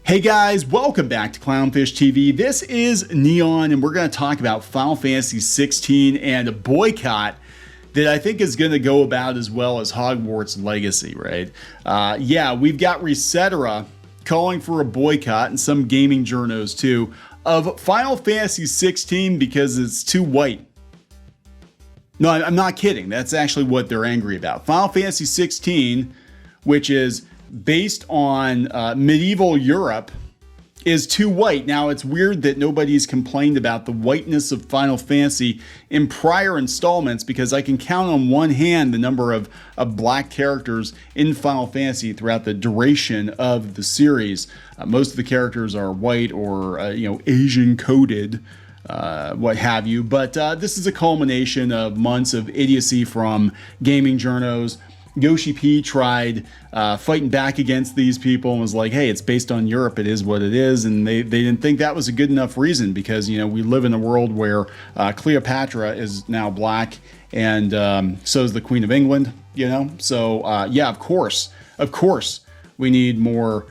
Hey guys, welcome back to Clownfish TV. This is Neon, and we're going to talk about Final Fantasy XVI and a boycott that I think is going to go about as well as Hogwarts Legacy, right? Yeah, we've got Resetera calling for a boycott, and some gaming journos too, of Final Fantasy XVI because it's too white. No, I'm not kidding. That's actually what they're angry about. Final Fantasy XVI, which is based on medieval Europe, is too white. Now, it's weird that nobody's complained about the whiteness of Final Fantasy in prior installments, because I can count on one hand the number of black characters in Final Fantasy throughout the duration of the series. Most of the characters are white or Asian coded, what have you. But this is a culmination of months of idiocy from gaming journos. Yoshi P tried fighting back against these people and was like, hey, it's based on Europe, it is what it is. And they didn't think that was a good enough reason, because, we live in a world where Cleopatra is now black, and so is the Queen of England, So, yeah, of course, we need more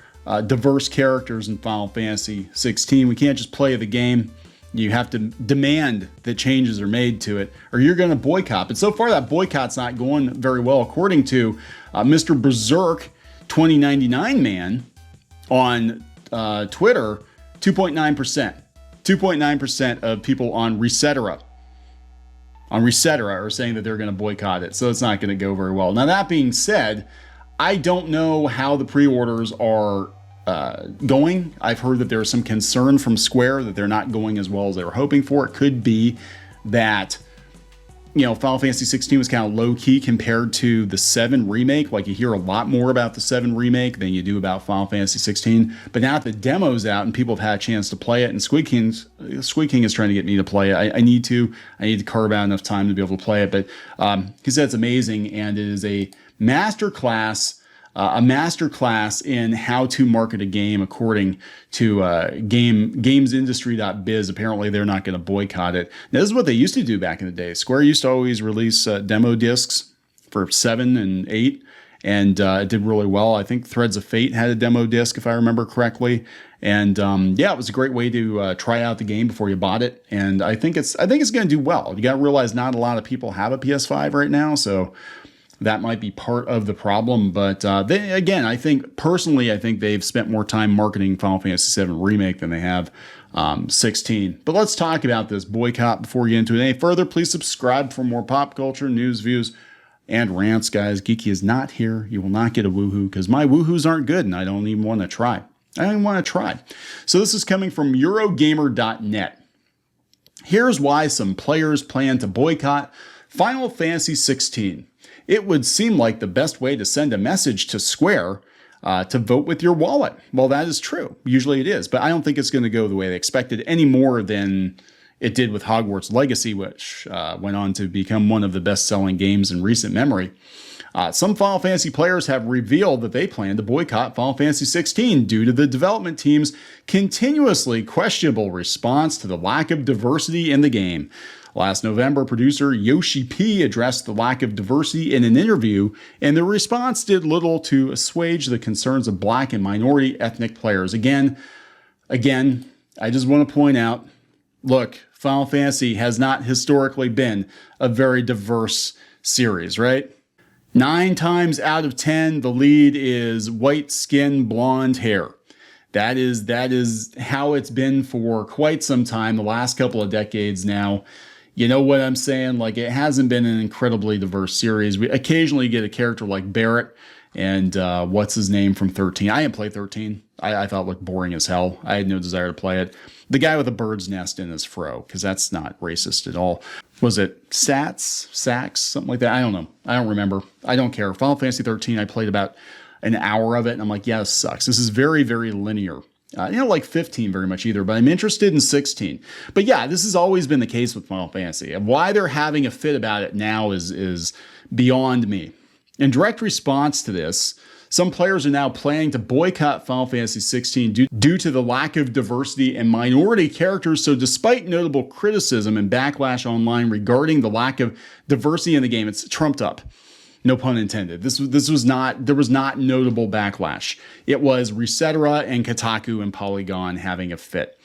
diverse characters in Final Fantasy XVI. We can't just play the game. You have to demand that changes are made to it, or you're going to boycott. But so far, that boycott's not going very well, according to Mr. Berserk 2099 Man on Twitter. 2.9% of people on Resetera are saying that they're going to boycott it. So it's not going to go very well. Now, that being said, I don't know how the pre-orders are going. I've heard that there's some concern from Square that they're not going as well as they were hoping for. It could be that, Final Fantasy 16 was kind of low key compared to the 7 remake. Like, you hear a lot more about the 7 remake than you do about Final Fantasy 16. But now that the demo's out and people have had a chance to play it, and Squid King is trying to get me to play it. I need to carve out enough time to be able to play it. But he said it's amazing, and it is a masterclass in how to market a game, according to gamesindustry.biz. Apparently, they're not going to boycott it. Now, this is what they used to do back in the day. Square used to always release demo discs for 7 and 8, and it did really well. I think Threads of Fate had a demo disc, if I remember correctly. And yeah, it was a great way to try out the game before you bought it. And I think it's going to do well. You got to realize not a lot of people have a PS5 right now, so that might be part of the problem. But I think they've spent more time marketing Final Fantasy VII Remake than they have 16. But let's talk about this boycott before we get into it any further. Please subscribe for more pop culture, news, views, and rants, guys. Geeky is not here. You will not get a woohoo, because my woohoos aren't good, and I don't even want to try. So this is coming from Eurogamer.net. Here's why some players plan to boycott Final Fantasy XVI. It would seem like the best way to send a message to Square to vote with your wallet. Well, that is true. Usually it is, but I don't think it's going to go the way they expected, any more than it did with Hogwarts Legacy, which went on to become one of the best-selling games in recent memory. Some Final Fantasy players have revealed that they plan to boycott Final Fantasy XVI due to the development team's continuously questionable response to the lack of diversity in the game. Last November, producer Yoshi P addressed the lack of diversity in an interview, and the response did little to assuage the concerns of black and minority ethnic players. Again, I just want to point out, look, Final Fantasy has not historically been a very diverse series, right? 9 times out of 10, the lead is white skin, blonde hair. That is how it's been for quite some time, the last couple of decades now. You know what I'm saying? Like, it hasn't been an incredibly diverse series. We occasionally get a character like Barrett and what's his name from 13. I didn't play 13. I thought it looked boring as hell. I had no desire to play it. The guy with a bird's nest in his fro, because that's not racist at all. Was it Sacks, something like that? I don't know. I don't remember. I don't care. Final Fantasy 13, I played about an hour of it, and I'm like, yeah, this sucks. This is very, very linear. Like 15 very much either, but I'm interested in 16. But yeah, this has always been the case with Final Fantasy. And why they're having a fit about it now is beyond me. In direct response to this, some players are now planning to boycott Final Fantasy XVI due to the lack of diversity and minority characters. So despite notable criticism and backlash online regarding the lack of diversity in the game, it's trumped up. No pun intended. This was not, there was not notable backlash. It was Resetera and Kotaku and Polygon having a fit.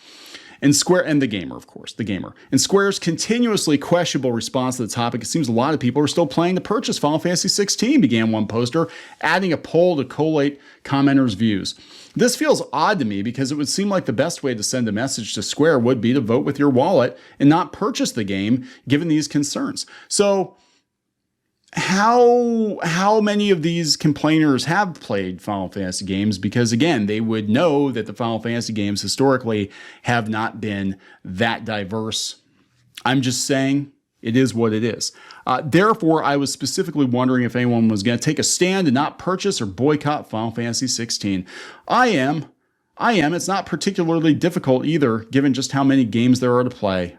And Square, and the gamer, of course, the gamer. And Square's continuously questionable response to the topic, it seems a lot of people are still planning to purchase Final Fantasy XVI, began one poster, adding a poll to collate commenters' views. This feels odd to me because it would seem like the best way to send a message to Square would be to vote with your wallet and not purchase the game, given these concerns. So, how many of these complainers have played Final Fantasy games? Because again, they would know that the Final Fantasy games historically have not been that diverse. I'm just saying it is what it is. Therefore, I was specifically wondering if anyone was going to take a stand and not purchase or boycott Final Fantasy XVI. I am. It's not particularly difficult either, given just how many games there are to play.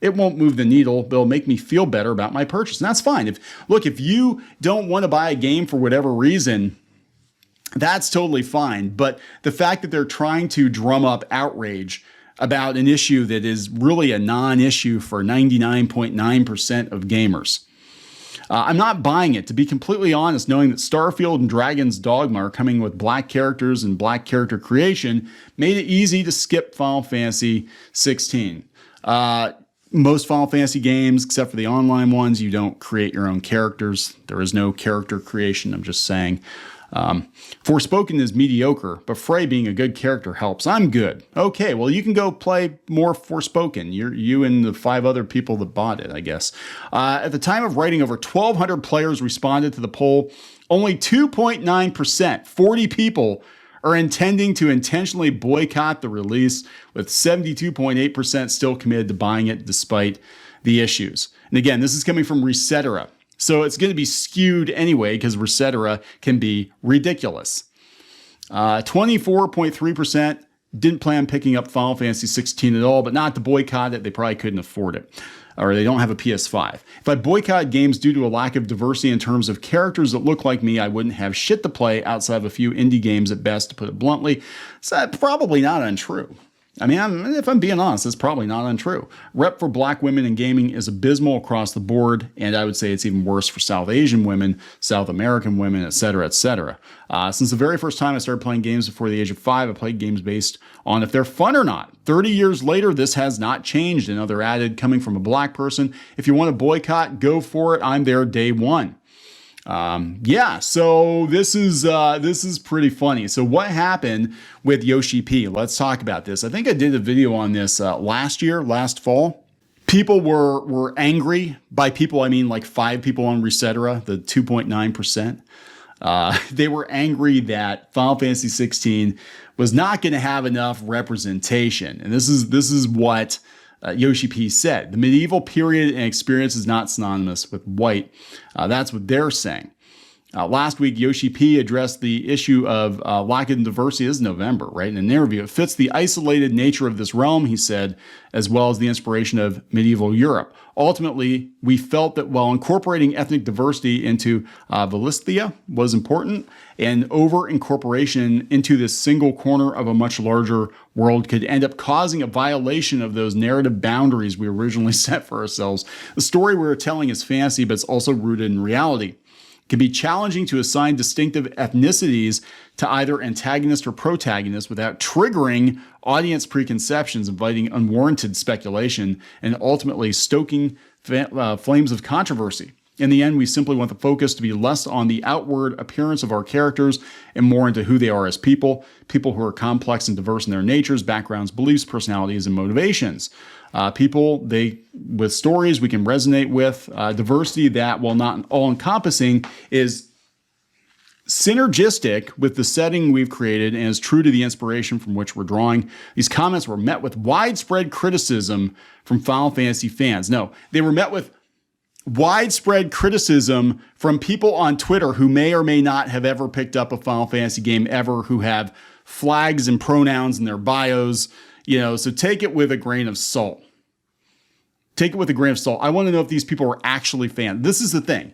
It won't move the needle, but it'll make me feel better about my purchase. And that's fine. If you don't want to buy a game for whatever reason, that's totally fine. But the fact that they're trying to drum up outrage about an issue that is really a non-issue for 99.9% of gamers. I'm not buying it, to be completely honest, knowing that Starfield and Dragon's Dogma are coming with black characters and black character creation made it easy to skip Final Fantasy XVI. Most Final Fantasy games, except for the online ones, you don't create your own characters. There is no character creation, I'm just saying. Forspoken is mediocre, but Frey being a good character helps. I'm good. Okay, well, you can go play more Forspoken. You and the 5 other people that bought it, I guess. At the time of writing, over 1,200 players responded to the poll. Only 2.9%, 40 people, are intending to intentionally boycott the release, with 72.8% still committed to buying it despite the issues. And again, this is coming from Resetera. So it's going to be skewed anyway because Resetera can be ridiculous. 24.3% didn't plan picking up Final Fantasy XVI at all, but not to boycott it. They probably couldn't afford it, or they don't have a PS5. If I boycott games due to a lack of diversity in terms of characters that look like me, I wouldn't have shit to play outside of a few indie games at best, to put it bluntly. So probably not untrue. I mean, if I'm being honest, it's probably not untrue. Rep for black women in gaming is abysmal across the board, and I would say it's even worse for South Asian women, South American women, etc., etc. Since the very first time I started playing games before the age of 5, I played games based on if they're fun or not. 30 years later, this has not changed. Another added, coming from a black person, if you want to boycott, go for it. I'm there day one. So this is pretty funny. So what happened with Yoshi P? Let's talk about this. I think I did a video on this last fall. People were angry. By people, I mean like 5 people on Resetera, the 2.9%. They were angry that Final Fantasy XVI was not going to have enough representation. And this is what Yoshi P said. The medieval period and experience is not synonymous with white. That's what they're saying. Last week, Yoshi P addressed the issue of lack of diversity. This is November, right? In an interview, it fits the isolated nature of this realm, he said, as well as the inspiration of medieval Europe. Ultimately, we felt that while incorporating ethnic diversity into Valisthea was important, and over-incorporation into this single corner of a much larger world could end up causing a violation of those narrative boundaries we originally set for ourselves. The story we're telling is fantasy, but it's also rooted in reality. It can be challenging to assign distinctive ethnicities to either antagonist or protagonist without triggering audience preconceptions, inviting unwarranted speculation, and ultimately stoking flames of controversy. In the end, we simply want the focus to be less on the outward appearance of our characters and more into who they are as people who are complex and diverse in their natures, backgrounds, beliefs, personalities, and motivations. People with stories we can resonate with, diversity that, while not all-encompassing, is synergistic with the setting we've created and is true to the inspiration from which we're drawing. These comments were met with widespread criticism from Final Fantasy fans. No, they were met with widespread criticism from people on Twitter who may or may not have ever picked up a Final Fantasy game ever, who have flags and pronouns in their bios, so take it with a grain of salt. Take it with a grain of salt. I want to know if these people are actually fans. This is the thing.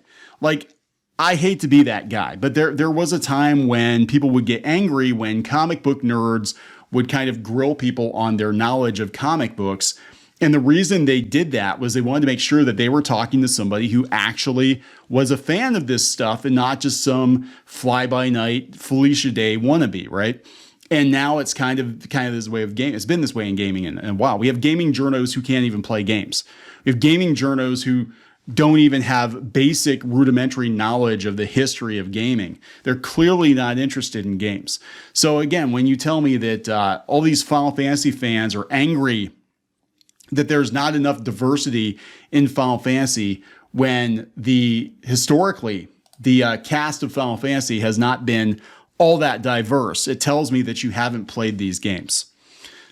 I hate to be that guy, but there was a time when people would get angry when comic book nerds would kind of grill people on their knowledge of comic books. And the reason they did that was they wanted to make sure that they were talking to somebody who actually was a fan of this stuff and not just some fly-by-night Felicia Day wannabe, right? And now it's kind of this way of game. It's been this way in gaming, and wow, we have gaming journos who can't even play games. We have gaming journos who don't even have basic rudimentary knowledge of the history of gaming. They're clearly not interested in games. So again, when you tell me that all these Final Fantasy fans are angry that there's not enough diversity in Final Fantasy when historically the cast of Final Fantasy has not been all that diverse, it tells me that you haven't played these games.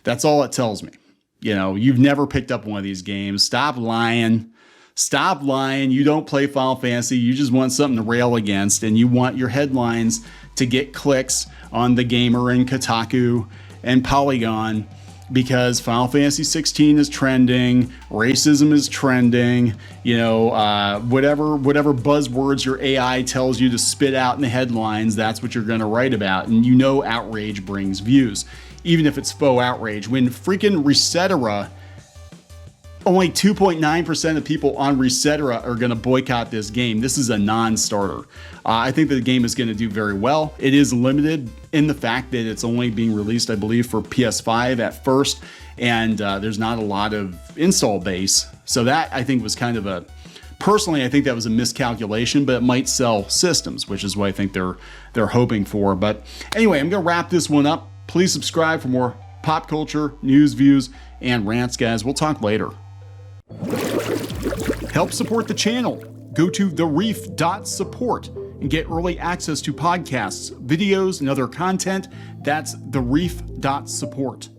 That's all it tells me. You know, you've never picked up one of these games. Stop lying. Stop lying. You don't play Final Fantasy. You just want something to rail against, and you want your headlines to get clicks on The Gamer and Kotaku and Polygon because Final Fantasy XVI is trending, racism is trending, you know, whatever buzzwords your AI tells you to spit out in the headlines, that's what you're going to write about. And you know outrage brings views, even if it's faux outrage. When freaking Resetera, only 2.9% of people on Resetera are going to boycott this game. This is a non-starter. I think that the game is going to do very well. It is limited in the fact that it's only being released, I believe, for PS5 at first, and there's not a lot of install base. So that, I think, was kind of personally, I think that was a miscalculation, but it might sell systems, which is what I think they're hoping for. But anyway, I'm going to wrap this one up. Please subscribe for more pop culture, news, views, and rants, guys. We'll talk later. Help support the channel. Go to thereef.support and get early access to podcasts, videos, and other content. That's thereef.support.